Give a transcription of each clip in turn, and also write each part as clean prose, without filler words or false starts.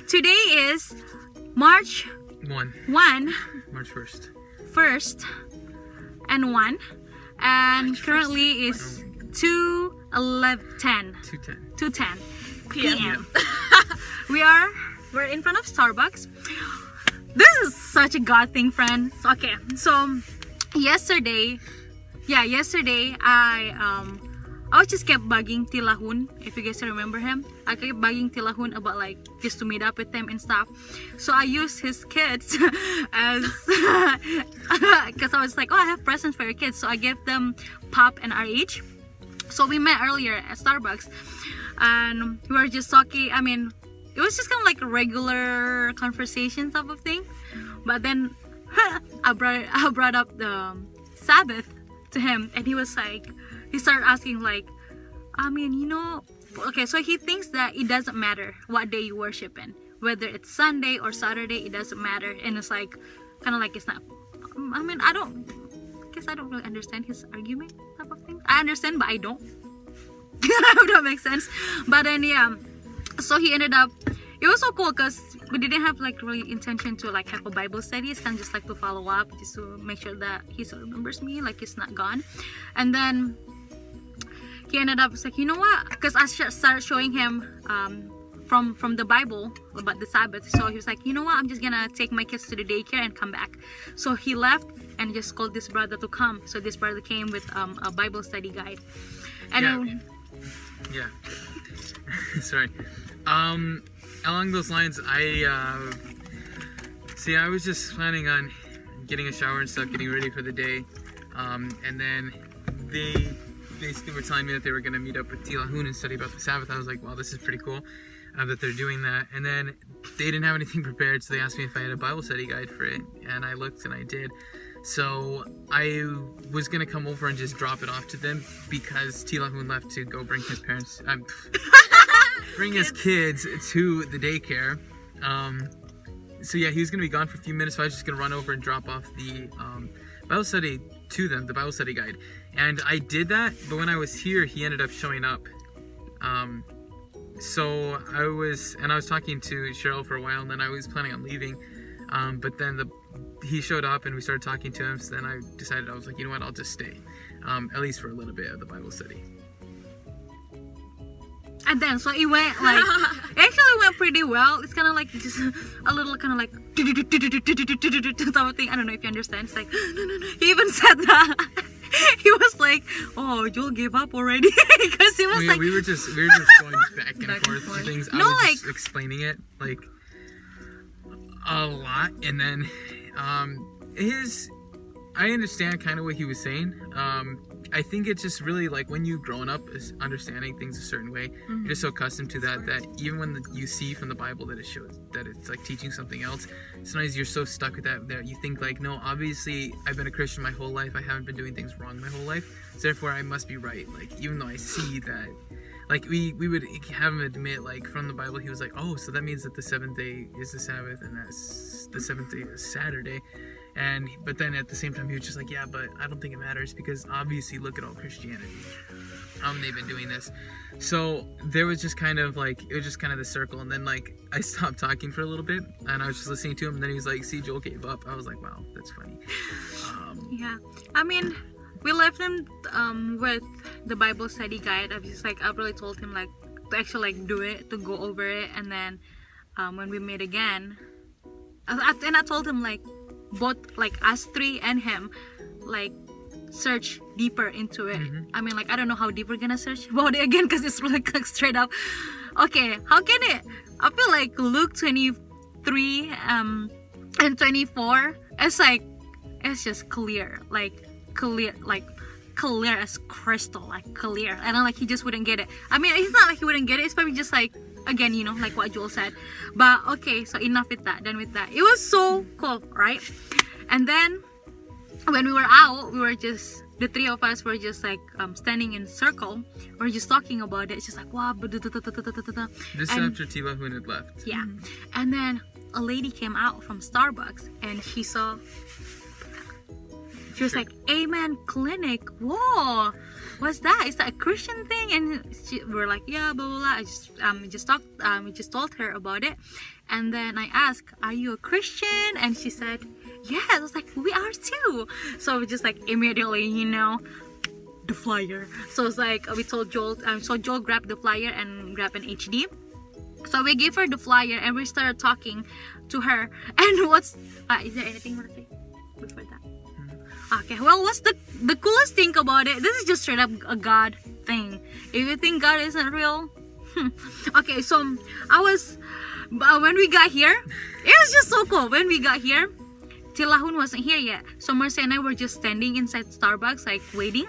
Today is March 1. 1, March 1st. 1st and 1, and March currently 1st. is 2:10 2:10 p.m. We're in front of Starbucks. This is such a God thing, friends. Okay, so yesterday I just kept bugging Tilahun, if you guys remember him. I kept bugging Tilahun about like just to meet up with him and stuff. So I used his kids as because I was like, oh, I have presents for your kids. So I gave them Pop and RH. So we met earlier at Starbucks and we were just talking. I mean, it was just kind of like a regular conversation type of thing. But then I brought up the Sabbath to him, and he was like, he started asking like, I mean, okay, so he thinks that it doesn't matter what day you worship in, whether it's Sunday or Saturday, it doesn't matter. And it's like, kind of like, it's not, I mean, I guess I don't really understand his argument type of thing. I understand, but I don't. If that makes sense. But then yeah, so he ended up, it was so cool because we didn't have like really intention to like have a Bible study. It's kind of just like to follow up, just to make sure that he still remembers me, like he's not gone. And then he ended up like, you know what, because I started showing him from the Bible about the Sabbath. So he was like, you know what, I'm just gonna take my kids to the daycare and come back. So he left and just called this brother to come. So this brother came with a Bible study guide. And yeah. Sorry. Along those lines, I was just planning on getting a shower and stuff, getting ready for the day, and then they basically were telling me that they were going to meet up with Tilahun and study about the Sabbath. I was like, wow, this is pretty cool that they're doing that. And then they didn't have anything prepared, so they asked me if I had a Bible study guide for it, and I looked and I did. So I was going to come over and just drop it off to them because Tilahun left to go bring his parents, bring his kids to the daycare. So yeah, he was going to be gone for a few minutes, so I was just going to run over and drop off the Bible study to them, the Bible study guide. And I did that, but when I was here, he ended up showing up. So I was talking to Cheryl for a while, and then I was planning on leaving. But then he showed up and we started talking to him, so then I decided, I was like, you know what, I'll just stay. At least for a little bit of the Bible study. And then, so it went like, it actually went pretty well. It's kind of like just a little kind of like type of thing. I don't know if you understand. It's like, he even said that. He was like, oh, you'll give up already. Because he was like, we were just going back and forth on things. I was just explaining it like a lot, and then I understand kind of what he was saying. I think it's just really like when you've grown up is understanding things a certain way, you're just so accustomed to that even when you see from the Bible that it shows that it's like teaching something else, sometimes you're so stuck with that you think like, no, obviously I've been a Christian my whole life, I haven't been doing things wrong my whole life, so therefore I must be right. Like, even though I see that, like we would have him admit, like, from the Bible, he was like, oh, so that means that the 7th day is the Sabbath and that's the 7th day is Saturday. But then at the same time, he was just like, yeah, but I don't think it matters because obviously look at all Christianity. They've been doing this. So there was just kind of like, it was just kind of the circle. And then like, I stopped talking for a little bit and I was just listening to him. And then he was like, see, Joel gave up. I was like, wow, that's funny. Yeah. I mean, we left him with the Bible study guide. I was just like, I really told him like to actually like do it, to go over it. And then when we meet again, and I told him like, both like us three and him, like search deeper into it. I mean, like, I don't know how deep we're gonna search about it again because it's like straight up. Okay, how can it? I feel like Luke 23 and 24. It's like, it's just clear as crystal, like clear. And like he just wouldn't get it. I mean, it's not like he wouldn't get it. It's probably just like, again, like what Joel said. But okay, so enough with that. Done with that. It was so cool, right? And then when we were out, we were just, the three of us were just like standing in a circle. We're just talking about it. It's just like, wow. This after Tilahun had left. Yeah. And then a lady came out from Starbucks and she saw She was Sure. like, Amen Clinic. Whoa, what's that? Is that a Christian thing? And we're like, yeah, blah blah blah. We just told her about it, and then I asked, are you a Christian? And she said, yes. I was like, we are too. So we just like immediately, the flyer. So it's like we told Joel. So Joel grabbed the flyer and grabbed an HD. So we gave her the flyer and we started talking to her. And is there anything you want to say before that? Okay, well, what's the coolest thing about it? This is just straight up a God thing. If you think God isn't real, okay. So when we got here, it was just so cool. When we got here, Tilahun wasn't here yet. So Mercy and I were just standing inside Starbucks, like waiting.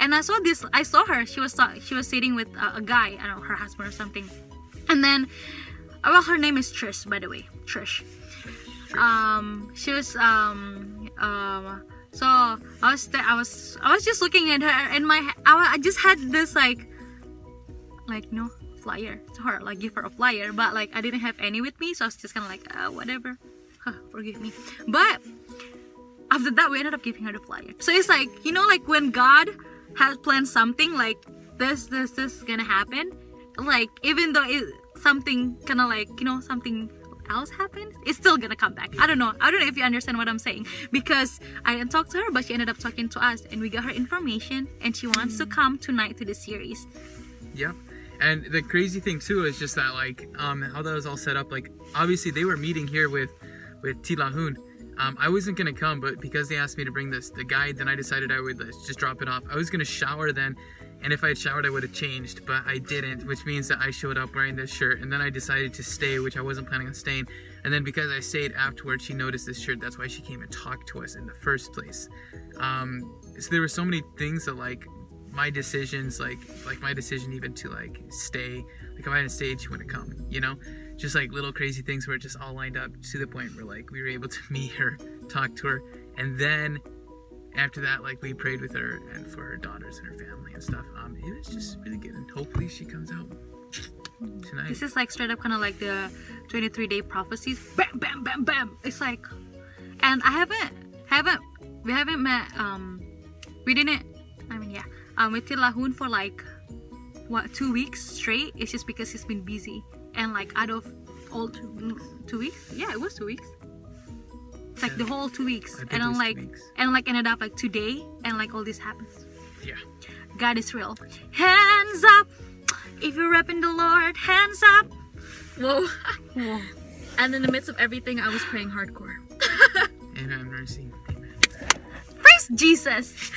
And I saw her. She was sitting with a guy. I don't know, her husband or something. And then, well, her name is Trish, by the way, Trish. She was so I was just looking at her, and I just had this like flyer to her, like give her a flyer, but like I didn't have any with me, so I was just kind of like whatever, forgive me. But after that, we ended up giving her the flyer. So it's like, like when God has planned something, like this is gonna happen, like even though something kind of like something else happens, it's still gonna come back. I don't know if you understand what I'm saying, because I didn't talk to her, but she ended up talking to us, and we got her information, and she wants to come tonight to the series. Yep. And the crazy thing too is just that like how that was all set up. Like obviously they were meeting here with Tilahun. I wasn't gonna come, but because they asked me to bring the guide, then I decided I would just drop it off. I was gonna shower then, and if I had showered, I would have changed, but I didn't, which means that I showed up wearing this shirt, and then I decided to stay, which I wasn't planning on staying. And then because I stayed afterwards, she noticed this shirt. That's why she came and talked to us in the first place. So there were so many things that like my decisions, like my decision even to like stay, like if I hadn't stayed, she wouldn't come, just like little crazy things where it just all lined up to the point where like we were able to meet her, talk to her, and then after that, like we prayed with her and for her daughters and her family and stuff. It was just really good, and hopefully she comes out tonight. This is like straight up kind of like the 23-day prophecies. Bam, bam, bam, bam. It's like, and we haven't met. We didn't. I mean, yeah. With Tilahun for like 2 weeks straight. It's just because he's been busy, and like out of all 2 weeks, yeah, it was 2 weeks. It's like the whole 2 weeks, and I'm like, ended up like today, and like all this happens. Yeah. God is real. Hands up if you're repping the Lord. Hands up. Whoa. Whoa. And in the midst of everything, I was praying hardcore. Amen. Mercy. Amen. Praise Jesus.